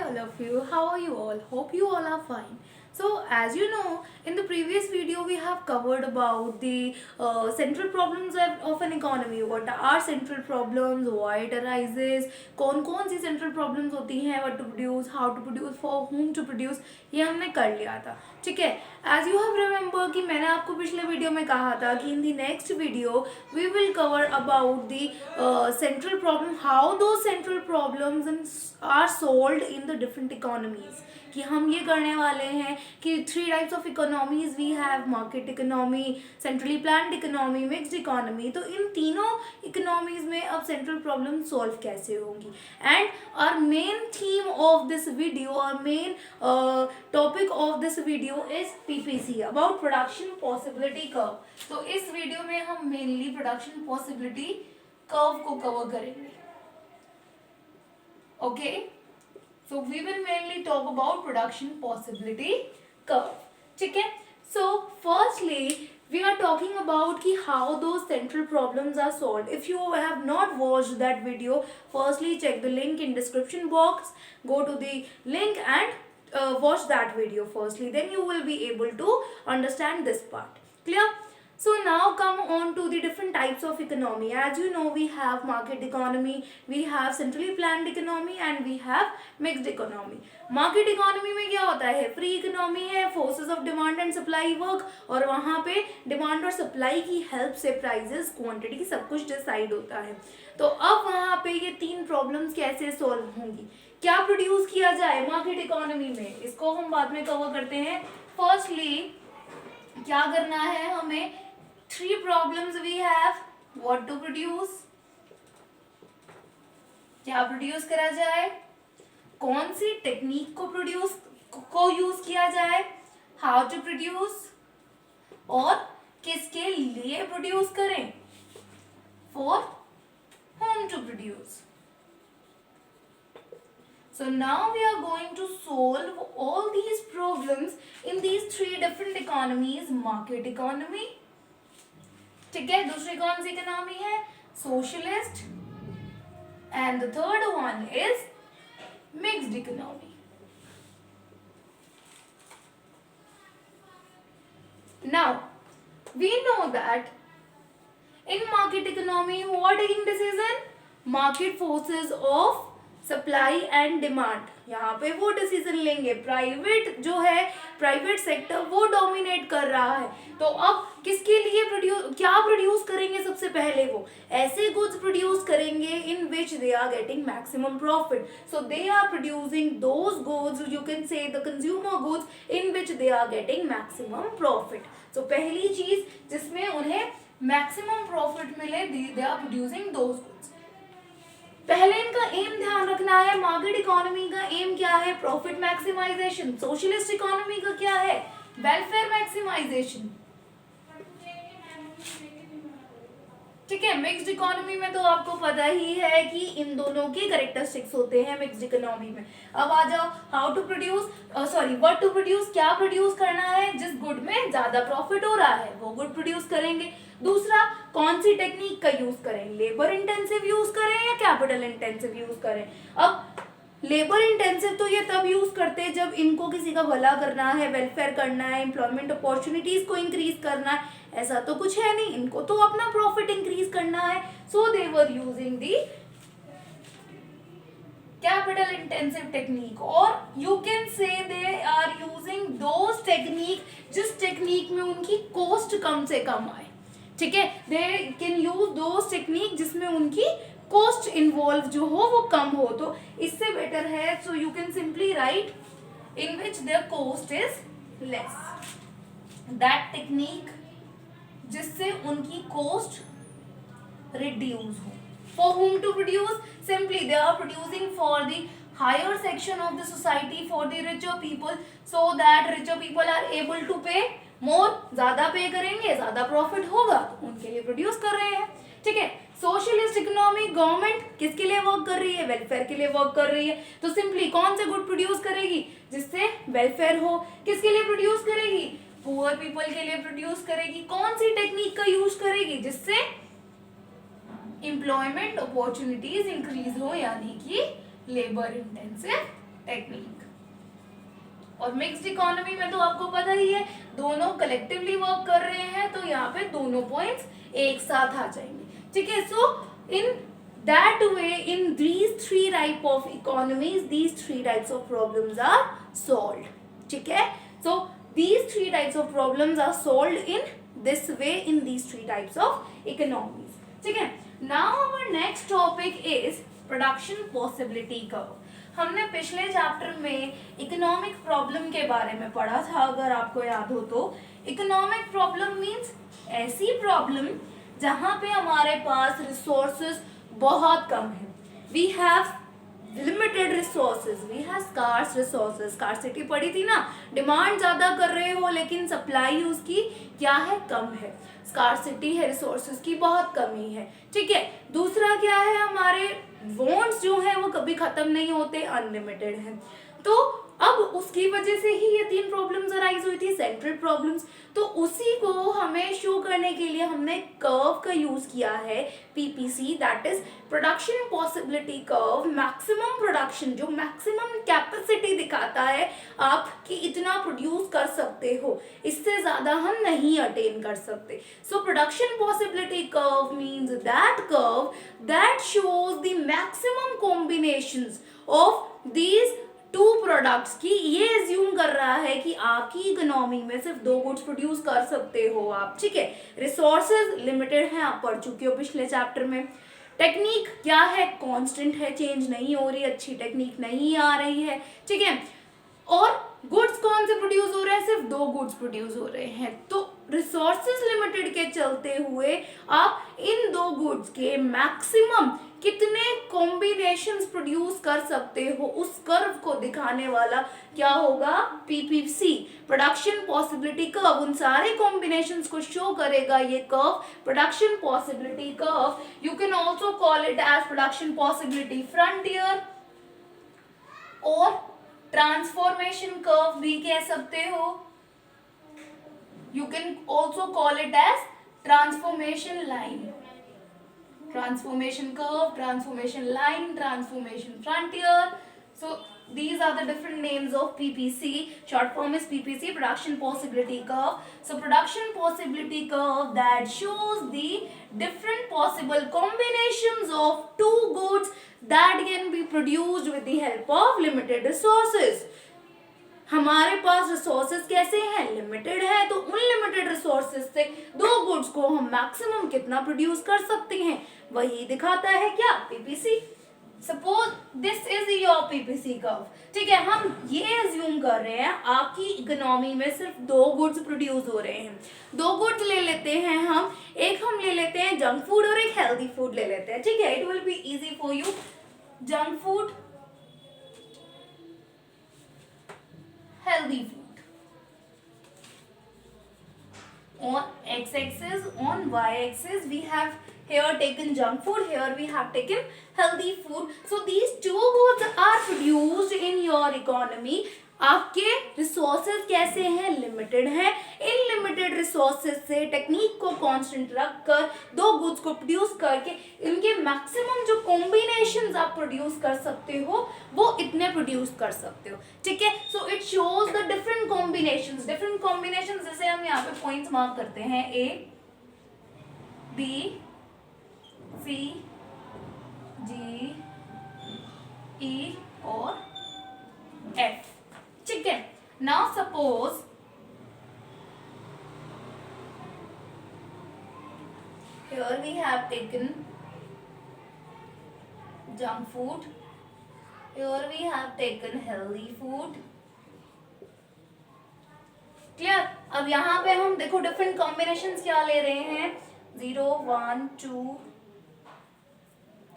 all of you. How are you all? Hope you all are fine. So, as you know, in the previous video we have covered about the central problems of an economy. What are central problems? Why it arises? कौन सी central problems होती हैं? What to produce? How to produce? For whom to produce? ये हमने कर लिया था. ठीक है. As you have remember कि मैंने आपको पिछले वीडियो में कहा था कि in the next video we will cover about the central problem, how those central problems are solved in the different economies. कि हम ये करने वाले हैं कि 3 types of economies we have, market economy, centrally planned economy, mixed economy. तो इन तीनों इकोनॉमीज में अब सेंट्रल प्रॉब्लम सॉल्व कैसे होंगी. And our main theme of this video, और main topic of this video is PPC, about production possibility curve. तो इस वीडियो में हम मेनली प्रोडक्शन पॉसिबिलिटी कर्व को कवर करेंगे. Okay, so we will mainly talk about production possibility curve. ठीक है. So firstly we are talking about कि how those central problems are solved. If you have not watched that video, firstly check the link in description box, go to the link and watch that video firstly, then you will be able to understand this part. Clear? So now come on to the different types of economy. As you know, we have market economy, we have centrally planned economy, and we have mixed economy. Market economy में क्या होता है? Free economy है, forces of demand and supply work, और वहाँ पे demand और supply की हेल्प से प्राइजेस, क्वांटिटी सब कुछ डिसाइड होता है. तो अब वहाँ पे ये 3 प्रॉब्लम्स कैसे सॉल्व होंगी. क्या प्रोड्यूस किया जाए मार्केट इकोनॉमी में, इसको हम बाद में कवर करते हैं. फर्स्टली क्या करना है हमें, 3 problems we have. What to produce, क्या प्रोड्यूस करा जाए, कौन सी टेक्निक को यूज किया जाए, हाउ टू प्रोड्यूस, और किसके लिए प्रोड्यूस करें, for whom to produce. So now we are going to solve all these problems in these 3 different economies. Market economy, ठीक है, दूसरी कौन सी इकोनॉमी है, socialist, and the third one is mixed economy. Now we know that in market economy who are taking decision, market forces of supply and demand. यहाँ पे वो decision लेंगे, प्राइवेट जो है, प्राइवेट सेक्टर वो डोमिनेट कर रहा है. तो अब किसके लिए क्या प्रोड्यूस करेंगे, सबसे पहले वो ऐसे गुड्स प्रोड्यूस करेंगे in which they are getting maximum profit. So they are producing those goods, you can say the consumer goods in which they are getting maximum profit. So पहली चीज जिसमें उन्हें मैक्सिमम प्रॉफिट मिले, they are producing those goods. पहले इनका M ध्यान रखना है, मार्केट इकोनॉमी का एम क्या है, प्रॉफिट मैक्सिमाइजेशन. सोशलिस्ट इकोनॉमी का क्या है, वेलफेयर मैक्सिमाइजेशन. ठीक है. मिक्स्ड इकोनॉमी में तो आपको पता ही है कि इन दोनों के कैरेक्टरिस्टिक्स होते हैं मिक्स्ड इकोनॉमी में. अब आ जाओ, how to produce, what to produce, क्या प्रोड्यूस करना है, जिस गुड में ज्यादा प्रॉफिट हो रहा है वो गुड प्रोड्यूस करेंगे. दूसरा, कौन सी टेक्निक का यूज करें, लेबर इंटेंसिव यूज करें या कैपिटल इंटेंसिव यूज करें. अब लेबर इंटेंसिव तो ये तब यूज करते हैं जब इनको किसी का भला करना है, वेलफेयर करना है, एम्प्लॉयमेंट अपॉर्चुनिटीज को इंक्रीज करना है. ऐसा तो कुछ है नहीं, इनको तो अपना प्रॉफिट इंक्रीज करना है. So they were using the capital intensive technique, और you can say they are using those technique जिस टेक्निक में उनकी कॉस्ट कम से कम आए. ठीक है. They can use those technique जिसमें उनकी कॉस्ट इन्वॉल्व जो हो वो कम हो. तो इससे बेटर है, so you can simply write in which there cost is less, that technique जिससे उनकी कॉस्ट रिड्यूस हो. For whom to produce, simply they are producing for the higher section of the society, for the richer people, so that richer people are able to pay more. ज्यादा पे करेंगे, ज्यादा profit होगा, तो उनके लिए produce कर रहे हैं. ठीक है. सोशलिस्ट इकोनॉमी, गवर्नमेंट किसके लिए वर्क कर रही है, वेलफेयर के लिए वर्क कर रही है. तो सिंपली कौन से गुड प्रोड्यूस करेगी, जिससे वेलफेयर हो. किसके लिए प्रोड्यूस करेगी, पुअर पीपल के लिए प्रोड्यूस करेगी. कौन सी टेक्निक का यूज करेगी, जिससे एम्प्लॉयमेंट अपॉर्चुनिटीज इंक्रीज हो, यानी कि लेबर इंटेंसिव टेक्निक। और मिक्स्ड इकोनॉमी में तो आपको पता ही है, दोनों कलेक्टिवली वर्क कर रहे हैं, तो यहाँ पे दोनों पॉइंट्स एक साथ आ जाएंगे, ठीक है। So in that way, in these three type of economies, these three types of problems are solved, ठीक है। so these three types of problems are solved in this way, in these three types of economies, ठीक है। now our next topic is production possibility curve। हमने पिछले chapter में economic problem के बारे में पढ़ा था, अगर आपको याद हो तो। इकोनॉमिक प्रॉब्लम मीन्स ऐसी प्रॉब्लम जहां पे हमारे पास रिसोर्सेज बहुत कम है। We have limited resources, we have scarce resources. Scarcity पड़ी थी ना, डिमांड ज्यादा कर रहे हो लेकिन सप्लाई उसकी क्या है, कम है। स्कार्सिटी है, रिसोर्सेज की बहुत कमी है, ठीक है। दूसरा क्या है, हमारे वॉन्ट्स जो है वो कभी खत्म नहीं होते, अनलिमिटेड है। तो अब उसकी वजह से ही ये तीन प्रॉब्लम्स अराइज हुई थी, सेंट्रल प्रॉब्लम्स। तो उसी को हमें शो करने के लिए हमने कर्व का यूज किया है, PPC, that is production possibility curve. Maximum production, जो मैक्सिमम कैपेसिटी दिखाता है आप कि इतना प्रोड्यूस कर सकते हो, इससे ज्यादा हम नहीं अटेन कर सकते। So production possibility curve means that curve that shows the maximum combinations of these two products की। ये एज्यूम कर रहा है कि आपकी इकोनॉमी में सिर्फ दो गुड्स प्रोड्यूस कर सकते हो आप, ठीक है। रिसोर्सेज लिमिटेड हैं, आप पढ़ चुके हो पिछले चैप्टर में। टेक्निक क्या है, कांस्टेंट है, चेंज नहीं हो रही, अच्छी टेक्निक नहीं आ रही है, ठीक है। और गुड्स कौन से प्रोड्यूस हो रहे हैं, सिर्फ दो गुड्स प्रोड्यूस हो रहे हैं। तो रिसोर्सेज लिमिटेड के चलते हुए आप इन दो गुड्स के मैक्सिमम कितने कॉम्बिनेशंस प्रोड्यूस कर सकते हो, उस कर्व को दिखाने वाला क्या होगा, पीपीसी, प्रोडक्शन पॉसिबिलिटी कर्व। उन सारे कॉम्बिनेशंस को शो करेगा ये curve, production possibility curve. You can also call it as production possibility frontier और ट्रांसफॉर्मेशन कर्व भी कह सकते हो। You can also call it as transformation line, transformation curve, transformation line, transformation frontier. So these are the different names of PPC. Short form is PPC, production possibility curve. So production possibility curve that shows the different possible combinations of two goods that can be produced with the help of limited resources. हमारे पास resources कैसे हैं, limited है। तो उन limited resources से दो goods को हम मैक्सिमम कितना प्रोड्यूस कर सकते हैं, वही दिखाता है क्या, PPC. Suppose this is your PPC curve, ठीक है। हम ये एज्यूम कर रहे हैं आपकी इकोनॉमी में सिर्फ दो गुड्स प्रोड्यूस हो रहे हैं। दो गुड्स ले लेते हैं हम, एक हम ले लेते हैं जंक फूड और एक हेल्दी फूड ले लेते हैं, ठीक है। It will be easy for you. Junk food, healthy food on x-axis, on y-axis we have here taken junk food, here we have taken healthy food. So these two goods are produced in your economy. आपके resources कैसे हैं, limited हैं। In limited resources से technique को constant रखकर दो goods को produce करके इनके मैक्सिमम जो कॉम्बिनेशंस आप प्रोड्यूस कर सकते हो वो इतने प्रोड्यूस कर सकते हो, ठीक है। So it shows the different combinations. Different combinations जैसे हम यहाँ पे पॉइंट्स मार्क करते हैं, ए, बी, सी, जी, ई और एफ, ठीक है। Now suppose here we have taken junk food, here we have taken healthy food, clear. अब यहाँ पे हम देखो डिफरेंट कॉम्बिनेशंस क्या ले रहे हैं, 0, 1, 2,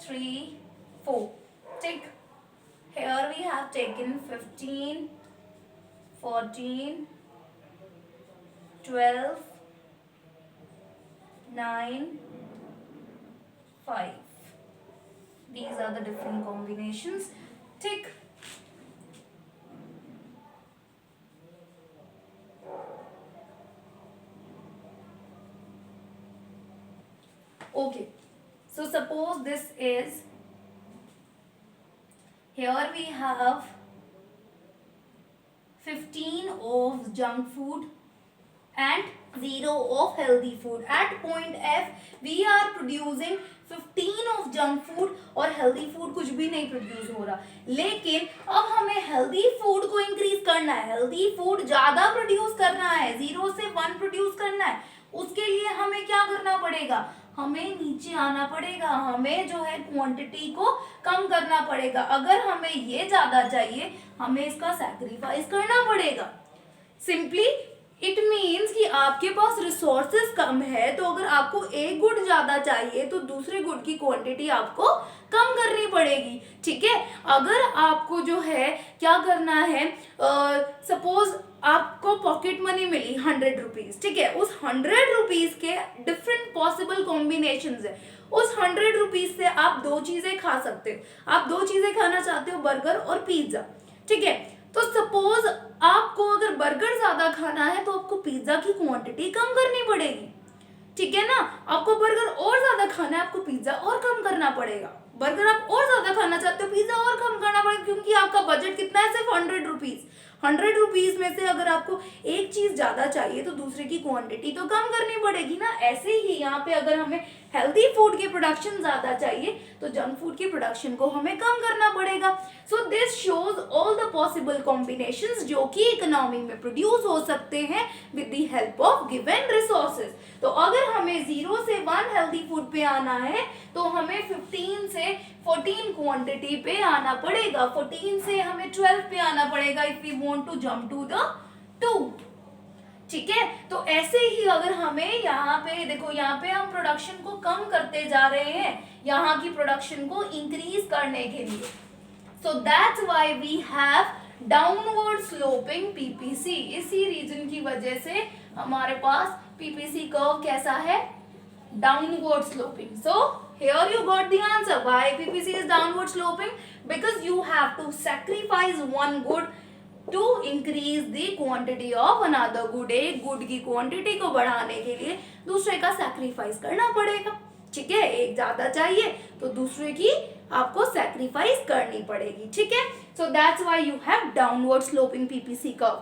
3, 4, ठीक। here we have taken 15, 14, 12, 9, 5. These are the different combinations. Tick. Okay. So suppose this is, here we have 15 of junk food and 0 of healthy food. At point F we are producing 15 of junk food और healthy food कुछ भी नहीं produce हो रहा, लेकिन अब हमें healthy food को इंक्रीज करना है, healthy food ज्यादा प्रोड्यूस करना है, 0 से 1 प्रोड्यूस करना है। उसके लिए हमें क्या करना पड़ेगा, हमें नीचे आना पड़ेगा, हमें जो है क्वांटिटी को कम करना पड़ेगा। अगर हमें ये ज्यादा चाहिए हमें इसका सैक्रिफाइस करना पड़ेगा। सिंपली इट मीन्स कि आपके पास रिसोर्सेज कम है, तो अगर आपको एक गुड ज्यादा चाहिए तो दूसरे गुड की क्वांटिटी आपको कम करनी पड़ेगी। ठीक है, अगर आपको जो है क्या करना है, सपोज आपको पॉकेट मनी मिली 100 रुपीज, ठीक है, उस 100 रुपीज के डिफरेंट पॉसिबल कॉम्बिनेशंस है। उस 100 रुपीज से आप दो चीजें खा सकते हो। आप दो चीजें खाना चाहते हो, बर्गर और पिज्जा, ठीक है। तो सपोज आपको अगर बर्गर ज्यादा खाना है तो आपको पिज्जा की क्वांटिटी कम करनी पड़ेगी, ठीक है ना। आपको बर्गर और ज्यादा खाना है, आपको पिज्जा और कम करना पड़ेगा। बर्गर आप और ज्यादा खाना चाहते हो, पिज्जा और कम करना पड़ेगा, क्योंकि आपका बजट कितना है, सिर्फ 100 रुपीज। 100 रुपीज में से अगर आपको एक चीज ज्यादा चाहिए तो दूसरे की क्वांटिटी तो कम करनी पड़ेगी ना। ऐसे ही यहाँ पे अगर हमें हेल्दी फूड की प्रोडक्शन ज्यादा चाहिए तो जंक फूड की प्रोडक्शन को हमें कम करना पड़ेगा। So this shows all the possible combinations जो कि इकोनॉमी में प्रोड्यूस हो सकते हैं with the help of given resources. तो अगर हमें 0 से 1 हेल्दी फूड पे आना है तो हमें 15 से 14 क्वांटिटी पे आना पड़ेगा, 14 से हमें 12 पे आना पड़ेगा if we want to jump to the 2, ठीक है। तो ऐसे ही अगर हमें यहाँ पे देखो, यहाँ पे हम प्रोडक्शन को कम करते जा रहे हैं यहाँ की प्रोडक्शन को इंक्रीज करने के लिए। So that's why we have downward sloping PPC. इसी रीजन की वजह से हमारे पास पीपीसी कर्व कैसा है, downward sloping. So here you got the answer why PPC is downward sloping, because you have to sacrifice one good to increase the quantity of another good। एक good की quantity को बढ़ाने के लिए दूसरे का सैक्रिफाइस करना पड़ेगा, ठीक है। एक ज्यादा चाहिए तो दूसरे की आपको सैक्रिफाइस करनी पड़ेगी, ठीक है। सो that's why you have downward sloping PPC curve.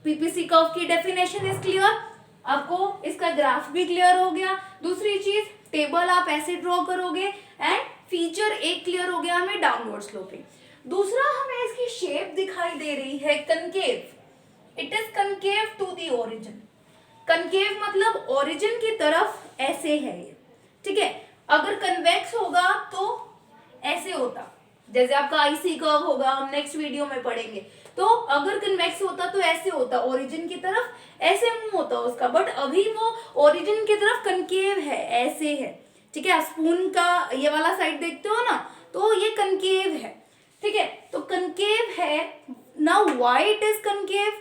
PPC curve की डेफिनेशन इज क्लियर, आपको इसका ग्राफ भी क्लियर हो गया। दूसरी चीज, टेबल आप ऐसे ड्रॉ करोगे एंड फीचर एक क्लियर हो गया हमें डाउनवर्ड स्लोपिंग। दूसरा हमें इसकी शेप दिखाई दे रही है concave. It is concave to the origin. Concave मतलब ओरिजिन की तरफ ऐसे है ये, ठीक है। अगर कन्वेक्स होगा तो ऐसे होता, जैसे आपका आईसी कर्व होगा, हम नेक्स्ट वीडियो में पढ़ेंगे। तो अगर कन्वेक्स होता तो ऐसे होता, ओरिजिन की तरफ ऐसे मुंह होता उसका, बट अभी वो ओरिजिन की तरफ कनकेव है, ऐसे है, ठीक है। आप स्पून का ये वाला साइड देखते हो ना, तो ये कनकेव है, ठीक है। तो कनकेव है। Now why it is concave,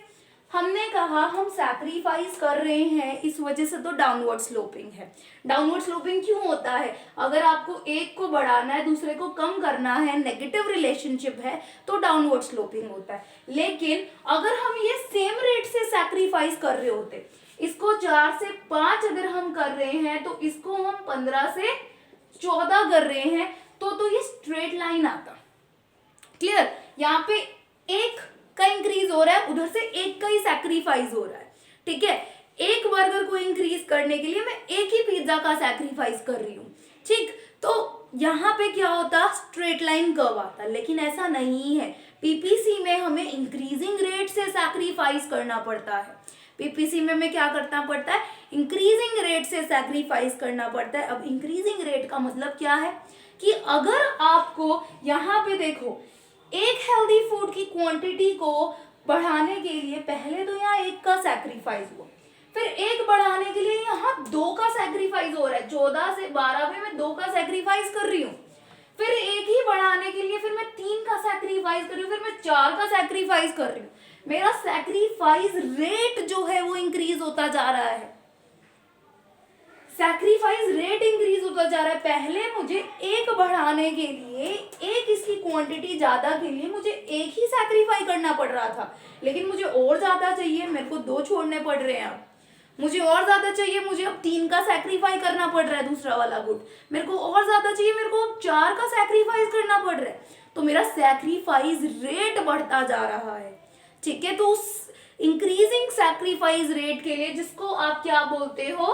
हमने कहा हम सैक्रिफाइस कर रहे हैं, इस वजह से तो डाउनवर्ड स्लोपिंग है। डाउनवर्ड स्लोपिंग क्यों होता है, अगर आपको एक को बढ़ाना है दूसरे को कम करना है, नेगेटिव रिलेशनशिप है, तो डाउनवर्ड स्लोपिंग होता है। लेकिन अगर हम ये सेम रेट से सैक्रिफाइस कर रहे होते, इसको 4 से 5 अगर हम कर रहे हैं तो इसको हम 15 से 14 कर रहे हैं, तो ये स्ट्रेट लाइन आता। क्लियर, यहाँ पे एक का इंक्रीज हो रहा है, उधर से एक का ही सैक्रिफाइस हो रहा है, ठीक है। एक बर्गर को इंक्रीज करने के लिए मैं एक ही पिज्जा का सैक्रिफाइस कर रही हूँ, ठीक। तो यहाँ पे क्या होता, स्ट्रेट लाइन कर्व आता, लेकिन ऐसा नहीं है। पीपीसी में हमें इंक्रीजिंग रेट से सैक्रिफाइस करना पड़ता है। पीपीसी में हमें क्या करना पड़ता है, इंक्रीजिंग रेट से सैक्रिफाइस करना पड़ता है। अब इंक्रीजिंग रेट का मतलब क्या है कि अगर आपको यहाँ पे देखो, एक हेल्दी फूड की क्वांटिटी को बढ़ाने के लिए पहले तो यहाँ एक का सैक्रिफाइस हुआ, फिर एक बढ़ाने के लिए यहाँ 2 का सैक्रिफाइस हो रहा है। 14 से 12 में मैं 2 का सैक्रिफाइस कर रही हूँ, फिर एक ही बढ़ाने के लिए फिर मैं 3 का सैक्रिफाइस कर रही हूँ, फिर मैं 4 का सैक्रिफाइस कर रही हूँ। मेरा सैक्रिफाइस रेट जो है वो इंक्रीज होता जा रहा है, सैक्रिफाइस रेट इंक्रीज होता जा रहा है। पहले मुझे एक बढ़ाने के लिए, एक इसकी क्वांटिटी ज्यादा के लिए मुझे एक ही सैक्रिफाई करना पड़ रहा था, लेकिन मुझे और ज्यादा चाहिए, मेरे को 2 छोड़ने पड़ रहे हैं। अब मुझे और ज्यादा चाहिए, मुझे अब 3 का सैक्रिफाई करना पड़ रहा है, दूसरा वाला गुड। मेरे को और ज्यादा चाहिए, मेरे को अब 4 का सैक्रिफाइस करना पड़ रहा है। तो मेरा सैक्रिफाइस रेट बढ़ता जा रहा है, ठीक है, तो उस इंक्रीजिंग सैक्रिफाइस रेट के लिए, जिसको आप क्या बोलते हो,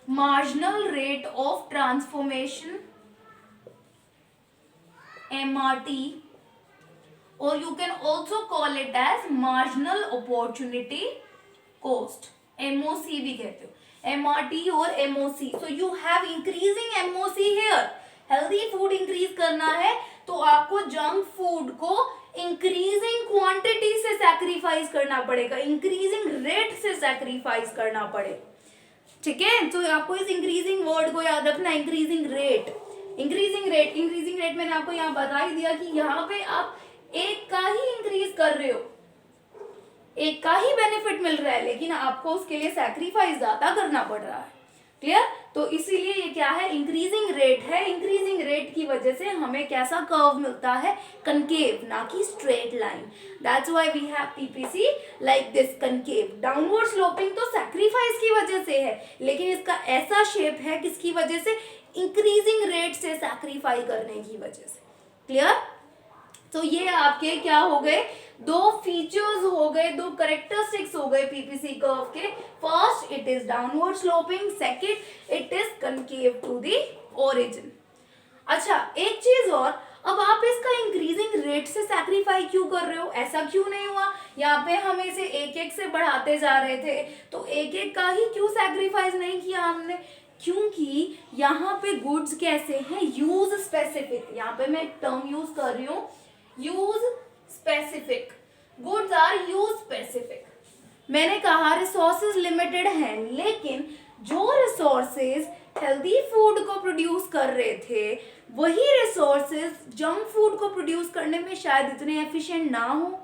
marginal rate of transformation, MRT, or you can also call it as marginal opportunity cost, MOC भी कहते हो, MRT और MOC. So you have increasing MOC here. Healthy food increase करना है तो आपको जंक फूड को इंक्रीजिंग क्वांटिटी से सैक्रिफाइस करना पड़ेगा, इंक्रीजिंग रेट से सैक्रिफाइस करना पड़ेगा. ठीक है, तो आपको इस इंक्रीजिंग वर्ड को याद रखना, इंक्रीजिंग रेट. इंक्रीजिंग रेट मैंने आपको यहाँ बता ही दिया कि यहाँ पे आप एक का ही इंक्रीज कर रहे हो, एक का ही बेनिफिट मिल रहा है, लेकिन आपको उसके लिए सैक्रिफाइस ज्यादा करना पड़ रहा है. क्लियर? तो इसीलिए ये क्या है, इंक्रीजिंग रेट है. इंक्रीजिंग रेट की वजह से हमें कैसा कर्व मिलता है, कनकेव, ना कि straight line. That's why we have PPC like this, concave. Downward sloping तो सैक्रिफाइस की वजह से है, लेकिन इसका ऐसा शेप है किसकी वजह से, इंक्रीजिंग रेट से सैक्रिफाई करने की वजह से. क्लियर? तो ये आपके क्या हो गए, दो फीचर्स हो गए, दो करेक्टरिस्टिक्स हो गए पीपीसी कर्व के. First, it is downward sloping. Second, it is concave to the origin. अच्छा, एक चीज और, अब आप इसका इंक्रीजिंग रेट से सैक्रिफाई क्यों कर रहे हो, ऐसा क्यों नहीं हुआ, यहाँ पे हम इसे एक एक से बढ़ाते जा रहे थे, तो एक एक का ही क्यों सैक्रिफाइस नहीं किया हमने, क्योंकि यहाँ पे गुड्स कैसे हैं, यूज स्पेसिफिक. यहाँ पे मैं एक टर्म यूज कर रही हूँ, use specific. Goods are use specific. मैंने कहा रिसोर्सेज लिमिटेड हैं, लेकिन जो रिसोर्सेज हेल्दी फूड को प्रोड्यूस कर रहे थे, वही रिसोर्सेज जंक फूड को प्रोड्यूस करने में शायद इतने एफिशिएंट ना हो.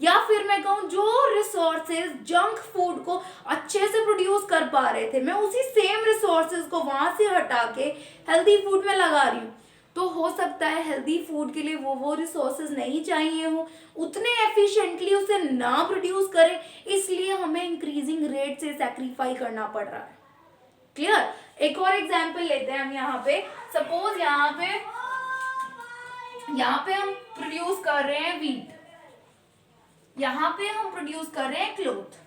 या फिर मैं कहूँ जो रिसोर्सेज जंक फूड को अच्छे से प्रोड्यूस कर पा रहे थे, मैं उसी सेम रिसोर्सेज को वहां से हटा के हेल्दी फूड में लगा रही हूँ, तो हो सकता है हेल्दी फूड के लिए वो रिसोर्सेज नहीं चाहिए हो, उतने एफिशिएंटली उसे ना प्रोड्यूस करें, इसलिए हमें इंक्रीजिंग रेट से सैक्रिफाई करना पड़ रहा है. क्लियर? एक और एग्जांपल लेते हैं हम. यहाँ पे सपोज यहाँ पे हम प्रोड्यूस कर रहे हैं वीट, यहाँ पे हम प्रोड्यूस कर रहे हैं क्लोथ.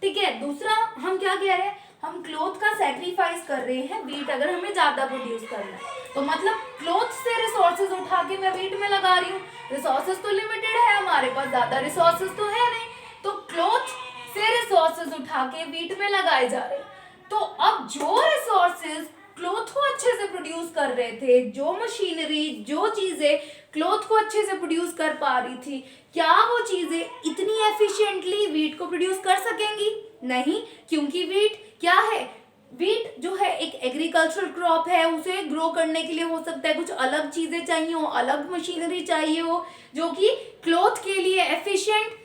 ठीक है, दूसरा हम क्या कह रहे हैं, हम क्लोथ का सैक्रिफाइस कर रहे हैं वीट अगर हमें ज्यादा प्रोड्यूस करना है, तो मतलब क्लोथ से रिसोर्सेज उठा के मैं वीट में लगा रही हूँ. रिसोर्सेज तो लिमिटेड है हमारे पास, ज्यादा रिसोर्सेज तो है नहीं, तो क्लोथ से रिसोर्सेज उठा के वीट में लगाए जा रहे हैं. तो अब जो रिसोर्सेज क्लोथ को अच्छे से प्रोड्यूस कर रहे थे, जो मशीनरी, जो चीजें क्लोथ को अच्छे से प्रोड्यूस कर पा रही थी, क्या वो चीजें इतनी एफिशिएंटली वीट को प्रोड्यूस कर सकेंगी? नहीं, क्योंकि वीट क्या है, वीट जो है एक एग्रीकल्चरल क्रॉप है, उसे ग्रो करने के लिए हो सकता है कुछ अलग चीजें चाहिए हो, अलग मशीनरी चाहिए हो, जो कि क्लॉथ के लिए एफिशिएंट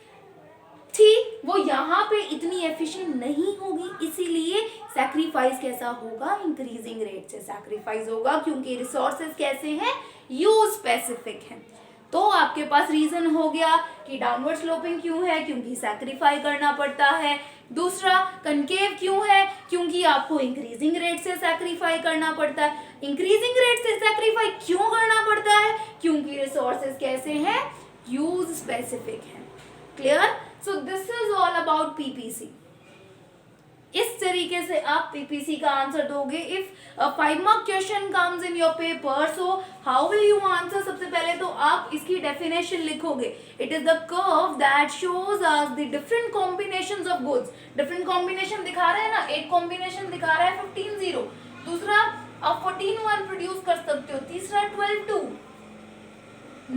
थी, वो यहाँ पे इतनी एफिशिएंट नहीं होगी. इसीलिए सैक्रिफाइस कैसा होगा, इंक्रीजिंग रेट से सैक्रिफाइस होगा, क्योंकि रिसोर्सेज कैसे हैं, यूज स्पेसिफिक हैं. तो आपके पास रीजन हो गया कि डाउनवर्ड स्लोपिंग क्यों है, क्योंकि सैक्रिफाई करना पड़ता है. दूसरा, कनकेव क्यों है, क्योंकि आपको इंक्रीजिंग रेट से सैक्रिफाई करना पड़ता है. इंक्रीजिंग रेट से सैक्रिफाई क्यों करना पड़ता है, क्योंकि रिसोर्सेज कैसे हैं, यूज स्पेसिफिक हैं. Clear? So this is all about PPC. इस तरीके से आप पीपीसी का आंसर दोगे. If 5 mark question comes in your paper, so how will you answer? सबसे पहले तो आप इसकी डेफिनेशन लिखोगे. It is the curve that shows us the different combinations of goods. Different combination दिखा रहा है ना, एक कॉम्बिनेशन दिखा रहा है 15 0, दूसरा आप 14 1 प्रोड्यूस कर सकते हो, तीसरा 12 2,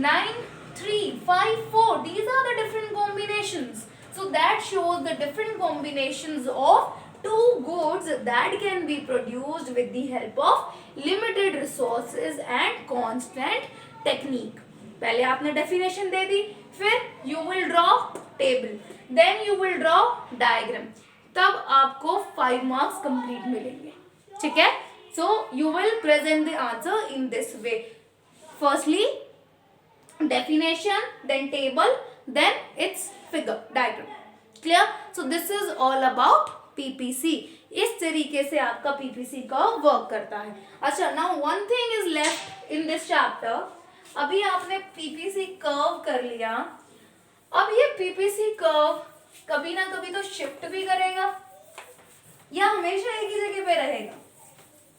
9 3 5 4. These are the different combinations. So that shows the different combinations of two goods that can be produced with the help of limited resources and constant technique. पहले आपने definition दे दी, फिर you will draw table, then you will draw diagram. तब आपको 5 marks complete मिलेंगे. ठीक है? So you will present the answer in this way. Firstly, definition, then table, then its figure diagram. Clear? So this is all about PPC. इस तरीके से आपका PPC का वर्क करता है. अच्छा, now one thing is left in this chapter. अभी आपने PPC कर्व कर लिया, अब ये पीपीसी कर्व कभी ना कभी तो शिफ्ट भी करेगा या हमेशा एक ही जगह पे रहेगा?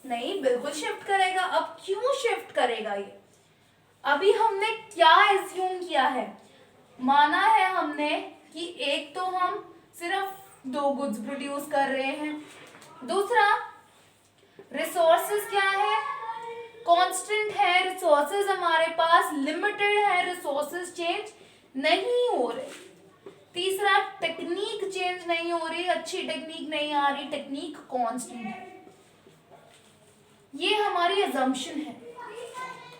नहीं, बिल्कुल शिफ्ट करेगा। अब क्यों शिफ्ट करेगा ये? अभी हमने क्या एज्यूम किया है, माना है हमने कि एक तो हम सिर्फ 2 गुड्स प्रोड्यूस कर रहे हैं, दूसरा रिसोर्सेज क्या है, कांस्टेंट है, रिसोर्सेज हमारे पास लिमिटेड है, रिसोर्सेज चेंज नहीं हो रहे, तीसरा टेक्निक चेंज नहीं हो रही, अच्छी टेक्निक नहीं आ रही, टेक्निक कांस्टेंट है। ये हमारी अजम्पशन है।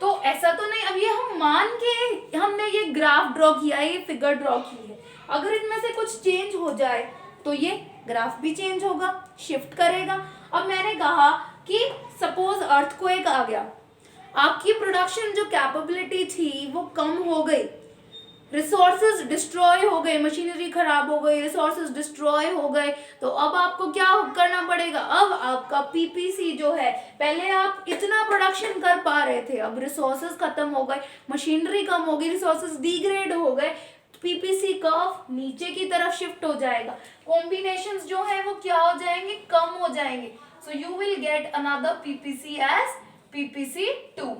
तो ऐसा तो नहीं, अब ये हम मान के हमने ये ग्राफ ड्रॉ किया है, ये फिगर ड्रॉ की है, अगर इनमें से कुछ चेंज हो जाए तो ये ग्राफ भी चेंज होगा, शिफ्ट करेगा। अब मैंने कहा कि सपोज अर्थक्वेक आ गया, आपकी प्रोडक्शन जो कैपेबिलिटी थी वो कम हो गई, रिसोर्सेज डिस्ट्रॉय हो गए, मशीनरी खराब हो गई, रिसोर्सेज डिस्ट्रॉय हो गए, तो अब आपको क्या करना पड़ेगा? अब आपका पीपीसी जो है, पहले आप इतना प्रोडक्शन कर पा रहे थे, अब रिसोर्सेज खत्म हो गए, मशीनरी कम हो गई, रिसोर्सेज डिग्रेड हो गए, पीपीसी कर्व नीचे की तरफ शिफ्ट हो जाएगा, कॉम्बिनेशंस जो है वो क्या हो जाएंगे? कम हो जाएंगे। So you will get another PPC as PPC 2।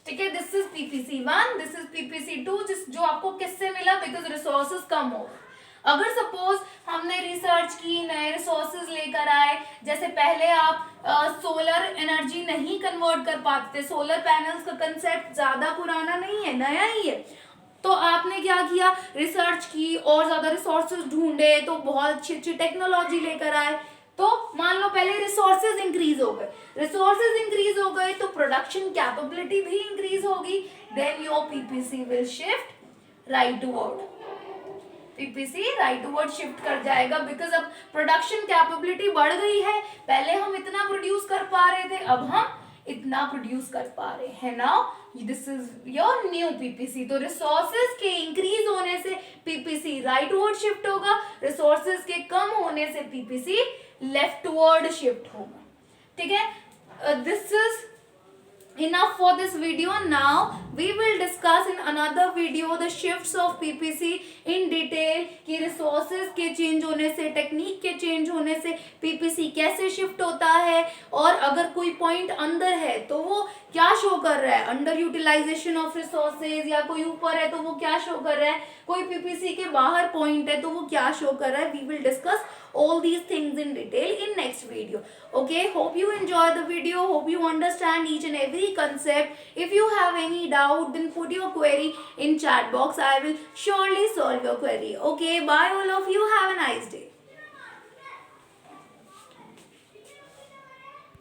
ठीक है, this is PPC 1, this is PPC 2, जो आपको किससे मिला? बिकॉज रिसोर्सेज कम हो। अगर सपोज हमने रिसर्च की, नए रिसोर्सेज लेकर आए, जैसे पहले आप सोलर एनर्जी नहीं कन्वर्ट कर पाते थे, सोलर पैनल्स का कंसेप्ट ज्यादा पुराना नहीं है, नया ही है, तो आपने क्या किया? रिसर्च की और ज्यादा रिसोर्सेज ढूंढे, तो बहुत अच्छी अच्छी टेक्नोलॉजी लेकर आए, तो मान लो पहले रिसोर्सेज इंक्रीज हो गए, रिसोर्सेज इंक्रीज हो गए तो प्रोडक्शन कैपेबिलिटी भी इंक्रीज होगी, then your PPC will shift right toward, PPC right toward shift कर जाएगा, बिकॉज अब प्रोडक्शन कैपेबिलिटी बढ़ गई है, पहले हम इतना प्रोड्यूस कर पा रहे थे, अब हम इतना प्रोड्यूस कर पा रहे हैं। Now this is your new PPC. तो रिसोर्सेज के इंक्रीज होने से पीपीसी राइट टुवर्ड शिफ्ट होगा, रिसोर्सेज के कम होने से पीपीसी लेफ्टवर्ड शिफ्ट होगा। ठीक है, this is enough for this video. Now we will discuss in another video the shifts of PPC in detail, कि resources के change होने से, टेक्निक के change होने से PPC कैसे shift होता है, और अगर कोई point अंदर है तो वो क्या शो कर रहा है, अंडर यूटिलाइजेशन ऑफ रिसोर्सेज, या कोई ऊपर है तो वो क्या शो कर रहा है, कोई पीपीसी के बाहर पॉइंट है तो वो क्या शो कर रहा है। We will discuss all these things in detail in next video. Okay, hope you enjoy the video, hope you understand each and every concept. If you have any doubt, then put your query in chat box, I will surely solve your query. Okay, bye all of you, have a nice day.